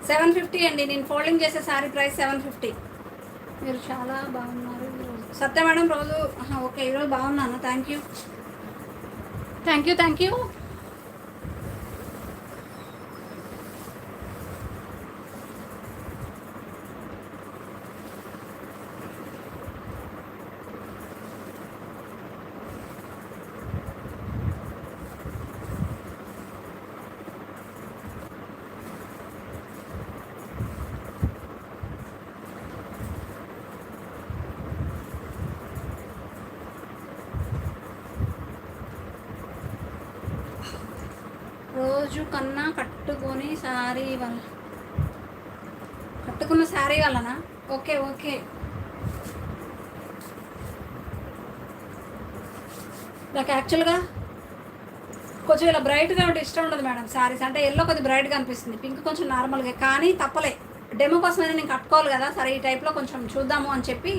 750 అండి. నేను ఫోల్డింగ్ చేసే శారీ ప్రైస్ 750. మీరు చాలా బాగున్నారు ఈరోజు. సత్య మేడం రోజు ఓకే, ఈరోజు బాగున్నాను. Thank you. రోజు కన్నా కట్టుకున్న శారీ వలన ఓకే. నాకు యాక్చువల్గా కొంచెం ఇలా బ్రైట్గా ఉంటే ఇష్టం ఉండదు మేడం. శారీస్ అంటే ఎల్లో కొద్దిగా బ్రైట్గా అనిపిస్తుంది, పింక్ కొంచెం నార్మల్గా. కానీ తప్పలే, డెమో కోసమైనా నేను కట్టుకోవాలి కదా, సరే ఈ టైప్లో కొంచెం చూద్దాము అని చెప్పి